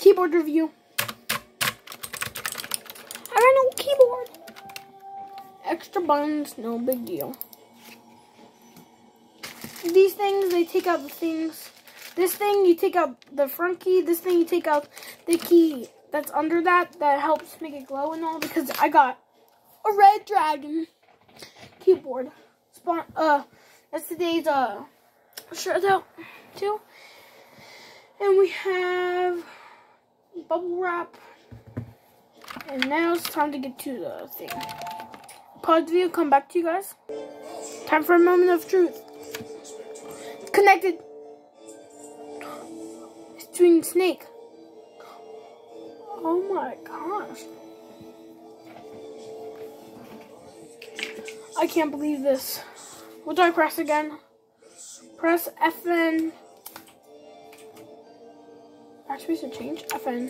keyboard review. I got a new keyboard. Extra buttons, no big deal. These things, they take out the things. This thing, you take out the front key. This thing, you take out the key that's under that. That helps make it glow and all. Because I got a red dragon keyboard. That's today's shirt out too. And we have bubble wrap. And now it's time to get to the thing. Pause the video, come back to you guys. Time for a moment of truth. It's connected. It's doing snake. Oh my gosh. I can't believe this. What do I press again? Press FN. Actually, should change FN.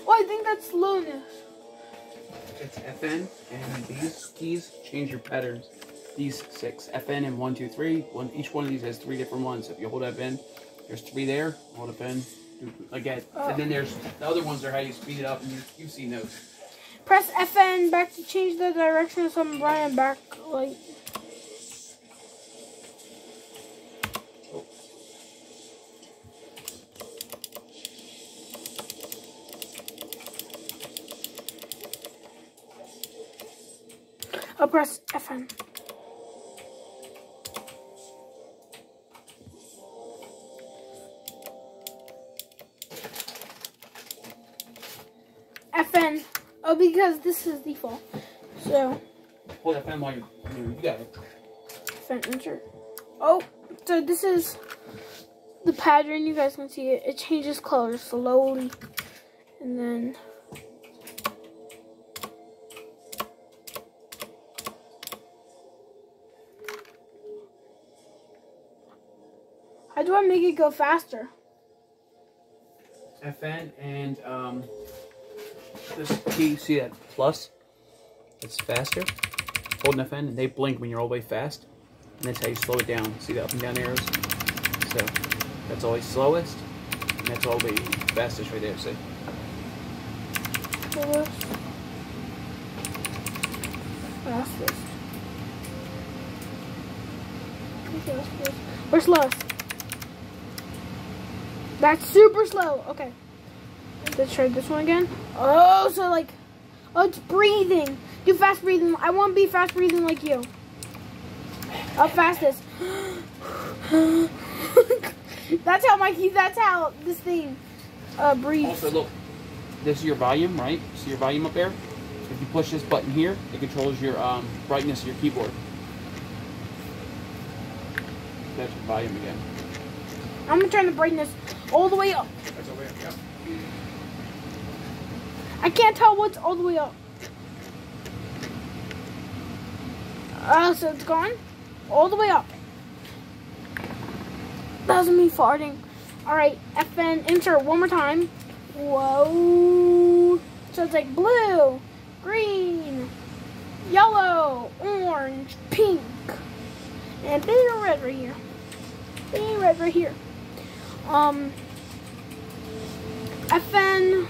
Oh, I think that's slowness. It's FN, and these keys change your patterns. These 6, FN and 1, 2, 3. Each one of these has 3 different ones. So if you hold FN, there's 3 there. Hold FN again, and then there's the other ones are how you speed it up, and you've seen those. Press FN back to change the direction of some Brian backlight. Oh. I'll press FN. FN. Oh, because this is default. So. Hold FN while you got it. FN insert. Oh, so this is the pattern. You guys can see it. It changes colors slowly. And then. How do I make it go faster? FN and this key, see that plus? It's faster. Hold an FN and they blink when you're all the way fast. And that's how you slow it down. See the up and down arrows? So that's always slowest. And that's all the fastest right there, see? Fastest. Where's slowest? That's super slow. Okay. Let's try this one again. Oh, so like, oh, it's breathing. Do fast breathing. I want to be fast breathing like you. Up fastest. That's how this thing breathes. Also, look, this is your volume, right? See your volume up there? If you push this button here, it controls your brightness of your keyboard. That's your volume again. I'm gonna turn the brightness all the way up. That's all the way up, yeah. I can't tell what's all the way up. So it's gone all the way up. That was me farting. Alright, FN, insert one more time. Whoa. So it's like blue, green, yellow, orange, pink, and big red right here. Big red right here. FN,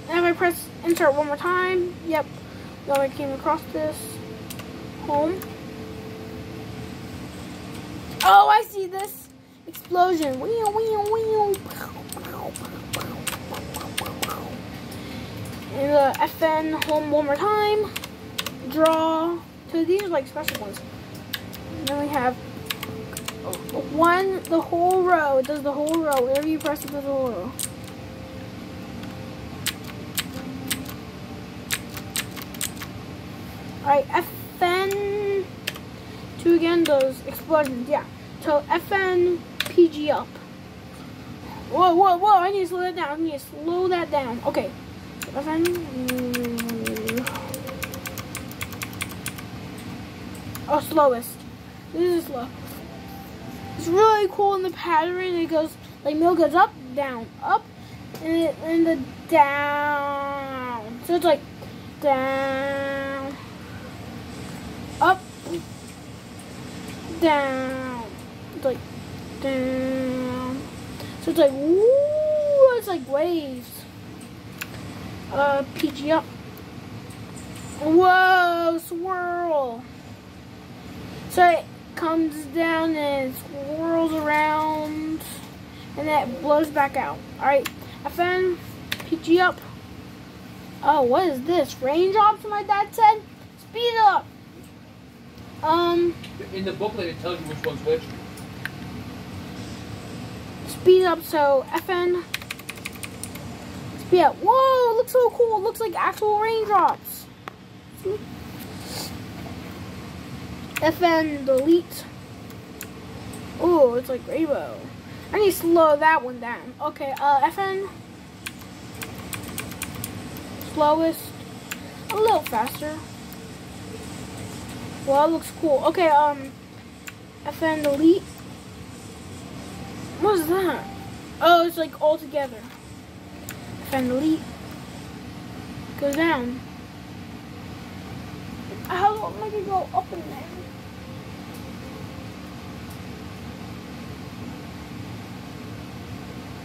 and if I press insert one more time, yep, now I came across this, home. Oh, I see this explosion. Wheel, wheel, wheel. And the FN home one more time. Draw. So these are like special ones. And then we have the whole row. It does the whole row. Wherever you press it, does the whole row. Alright, FN 2 again does explosions, yeah. So FN PG up. Whoa, whoa, whoa, I need to slow that down. I need to slow that down. Okay. FN. Oh, slowest. This is slow. It's really cool in the pattern. It goes, like, middle goes up, down, up, and the down. So it's like down, up, down. It's like down. So So it's like, woo, it's like waves. PG up. Whoa, swirl. So it comes down and it swirls around and then it blows back out. Alright, FN, PG up. Oh, what is this? Raindrops, my dad said? Speed up. In the booklet, it tells you which one's which. Speed up, so FN. Speed up. Whoa, it looks so cool. It looks like actual raindrops. See? FN, delete. Oh, it's like rainbow. I need to slow that one down. Okay, FN. Slowest. A little faster. Well, that looks cool. Okay, FN, delete. What is that? Oh, it's like all together. FN, delete. Go down. How do I make it go up and down?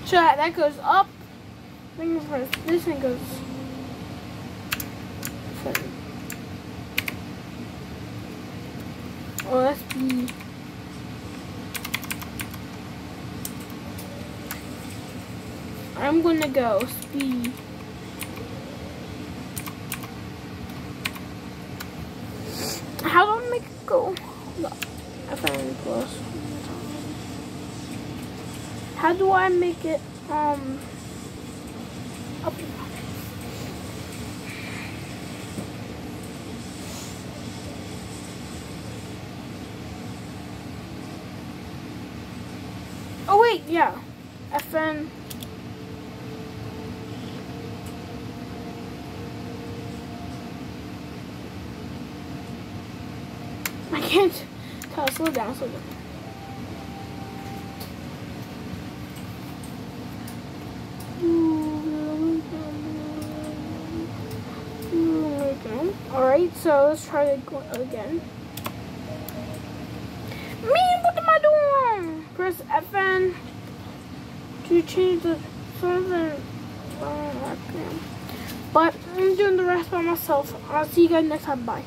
So that goes up. This thing goes. Oh, that's B. I'm gonna go speed. How do I make it go? I found plus. How do I make it up? Oh wait, yeah. FN. I can't tell. Slow down, slow down. Alright, so let's try it again. What am I doing? Press FN to change the something. But I'm doing the rest by myself. I'll see you guys next time. Bye.